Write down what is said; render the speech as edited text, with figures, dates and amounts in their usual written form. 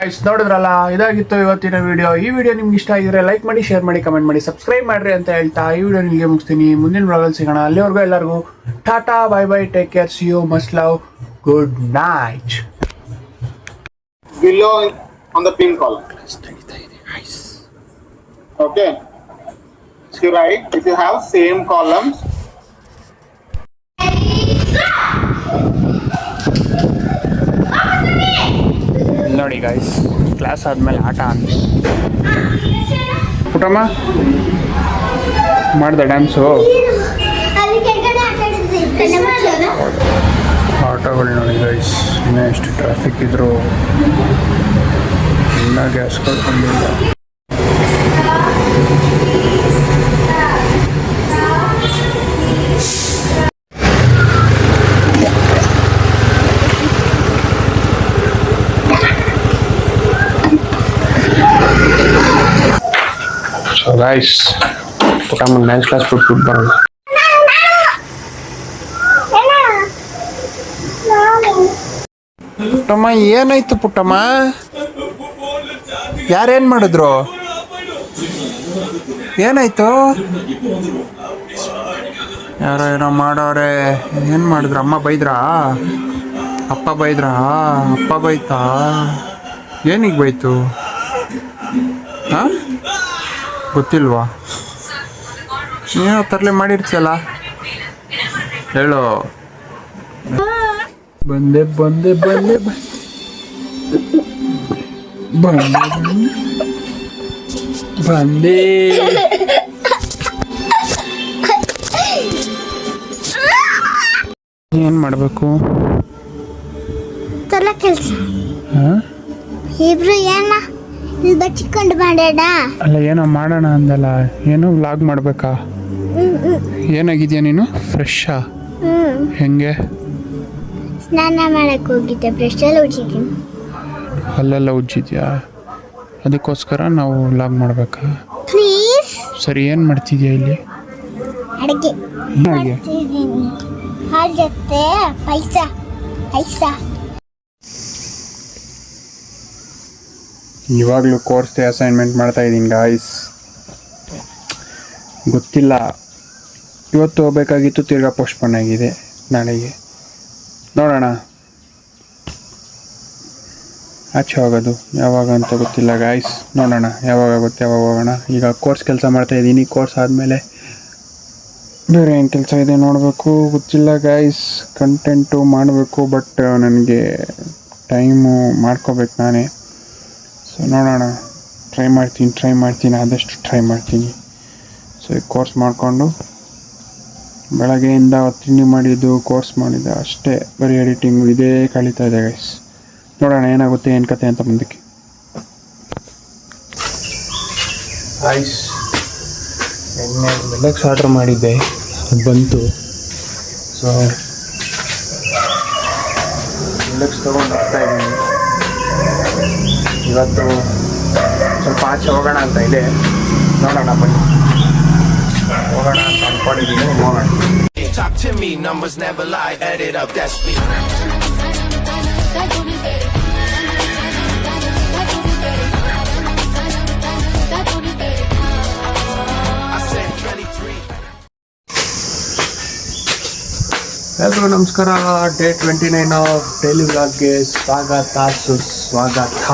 Guys ನೋಡಿದ್ರಲ್ಲ, ಇದಾಗಿತ್ತು ಇವತ್ತಿನ ವಿಡಿಯೋ. ಈ ವಿಡಿಯೋ ನಿಮ್ಗೆ ಇಷ್ಟ ಆಗಿದ್ರೆ ಲೈಕ್ ಮಾಡಿ, ಶೇರ್ ಮಾಡಿ, ಕಮೆಂಟ್ ಮಾಡಿ, ಸಬ್ಸ್ಕ್ರೈಬ್ ಮಾಡ್ರಿ ಅಂತ ಹೇಳ್ತಾ ಈ ವಿಡಿಯೋ ನಿಮಗೆ ಮುಗಿಸ್ತೀನಿ. ಮುಂದಿನ ಬ್ಲಾಗಲ್ಲಿ ಸಿಗೋಣ. ಅಲ್ಲಿವರೆಗೂ ಎಲ್ಲರಿಗೂ tata, bye bye, take care, see you, must love, good night. Below on the pin column. Okay. So you write, if you have same columns. ನೋಡಿ ಗೈಸ್, ಕ್ಲಾಸ್ ಆದಮೇಲೆ ಆಟ ಅಂತ ಪುಟ್ಟಮ್ಮ ಮಾಡ್ದೆ ಡ್ಯಾನ್ಸು. ಆಟೋಗಳು ನೋಡಿ ಗೈಸ್, ಇನ್ನೂ ಎಷ್ಟು ಟ್ರಾಫಿಕ್ ಇದ್ರು ಇನ್ನೂ ಗ್ಯಾಸ್ಗಳು ಬಂದಿಲ್ಲ. So guys, Puttamma dance class ಬಿಟ್ಬಿಟ್ಟು ಬರೋಣ. ಪುಟ್ಟಮ್ಮ ಏನಾಯ್ತು ಪುಟ್ಟಮ್ಮ? ಯಾರೇನು ಮಾಡಿದ್ರು? ಏನಾಯ್ತು? ಯಾರೋ ಏನೋ ಮಾಡೋರೆ. ಏನು ಮಾಡಿದ್ರು? ಅಮ್ಮ ಬೈದ್ರಾ? ಅಪ್ಪ ಬೈದ್ರಾ? ಅಪ್ಪ ಬೈತಾ? ಏನಿಗೆ ಬೈತು? ಹಾಂ, ಗೊತ್ತಿಲ್ವಾ? ಏನೋ ತರಲೆ ಮಾಡಿರ್ತಿಯಲ್ಲ, ಹೇಳು. ಬಂದೆ ಬಂದೆ ಬಂದೆ ಬಂದೆ ಬಂದೆ. ಏನು ಮಾಡಬೇಕು? ಕೆಲಸ ಇಬ್ರು ಏನ ಬಚ್ಚಿಕೊಂಡು ಮಾಡೋಣ. ಅಲ್ಲ, ಏನೋ ಮಾಡೋಣ ಅಂದಲ್ಲ, ಏನೋ ವ್ಲಾಗ್ ಮಾಡಬೇಕಾ? ಏನಾಗಿದ್ಯಾ ನೀನು? ಫ್ರೆಶ್ಶಾ? ಹೆಂಗೆ? ಸ್ನಾನ ಮಾಡಕ್ಕೆ ಹೋಗಿದ್ದೆ, ಬ್ರಷ್ ಎಲ್ಲ ಉಜ್ಜಿದ್ದೀನಿ. ಅಲ್ಲೆಲ್ಲ ಉಜ್ಜಿದ್ಯಾ? ಅದಕ್ಕೋಸ್ಕರ ನಾವು ವ್ಲಾಗ್ ಮಾಡಬೇಕಾ? ಪ್ಲೀಸ್. ಸರಿ, ಏನು ಮಾಡ್ತಿದ್ಯಾ ಇಲ್ಲಿ? ಅಡುಗೆ ಅಡುಗೆ ಹಾಲು ಜೊತೆ ಪಾಯಸ. ಇವಾಗಲೂ ಕೋರ್ಸ್ದೆ ಅಸೈನ್ಮೆಂಟ್ ಮಾಡ್ತಾ ಇದ್ದೀನಿ ಗಾಯ್ಸ್. ಗೊತ್ತಿಲ್ಲ, ಇವತ್ತು ಹೋಗ್ಬೇಕಾಗಿತ್ತು, ತಿರ್ಗಾ ಪೋಸ್ಟ್ಪೋನ್ ಆಗಿದೆ ನಾಳೆಗೆ. ನೋಡೋಣ ಆಚೆ ಹೋಗೋದು ಯಾವಾಗ ಅಂತ ಗೊತ್ತಿಲ್ಲ ಗಾಯ್ಸ್. ನೋಡೋಣ ಯಾವಾಗ ಆಗುತ್ತೆ, ಯಾವಾಗ ಹೋಗೋಣ. ಈಗ ಕೋರ್ಸ್ ಕೆಲಸ ಮಾಡ್ತಾಯಿದ್ದೀನಿ. ಕೋರ್ಸ್ ಆದಮೇಲೆ ಬೇರೆ ಏನು ಕೆಲಸ ಇದೆ ನೋಡಬೇಕು, ಗೊತ್ತಿಲ್ಲ ಗಾಯ್ಸ್. ಕಂಟೆಂಟು ಮಾಡಬೇಕು, ಬಟ್ ನನಗೆ ಟೈಮು ಮಾಡ್ಕೋಬೇಕು ನಾನೇ. ಸೊ ನೋಡೋಣ, ಟ್ರೈ ಮಾಡ್ತೀನಿ, ಆದಷ್ಟು ಟ್ರೈ ಮಾಡ್ತೀನಿ. ಸೊ ಈ ಕೋರ್ಸ್ ಮಾಡಿಕೊಂಡು ಬೆಳಗ್ಗೆಯಿಂದ ತಿಂಡಿ ಮಾಡಿದ್ದು, ಕೋರ್ಸ್ ಮಾಡಿದ್ದೆ ಅಷ್ಟೇ, ಬರೀ ಎಡಿಟಿಂಗು ಇದೇ ಕಳೀತಾ ಇದೆ ಗೈಸ್. ನೋಡೋಣ ಏನಾಗುತ್ತೆ, ಏನು ಕತೆ ಅಂತ ಮುಂದಕ್ಕೆ. ಗೈಸ್, ಎಣ್ಣೆ ಮಿಲೆಕ್ಸ್ ಆರ್ಡ್ರ್ ಮಾಡಿದ್ದೆ, ಅದು ಬಂತು. ಸೊ ಮಿಲೆಕ್ಸ್ ತೊಗೊಂಡು ಹೋಗ್ತಾ ಇದ್ದೀನಿ. ಇವತ್ತು ಸ್ವಲ್ಪ ಆಚೆ ಹೋಗೋಣ ಅಂತ ಇದೆ, ನೋಡೋಣ ಬನ್ನಿ, ಹೋಗೋಣ ಅಂತ ಅಂದ್ಕೊಂಡಿದ್ದೀನಿ. ಹೋಗೋಣ. Talk to me, numbers never lie, add it up, that's me. I said 23. ಎಲ್ರಿಗೂ ನಮಸ್ಕಾರ. ಡೇ 29 ಆಫ್ ಡೈಲಿ ವ್ಲಾಗ್ಗೆ ಸ್ವಾಗತ, ಸುಸ್ವಾಗತ.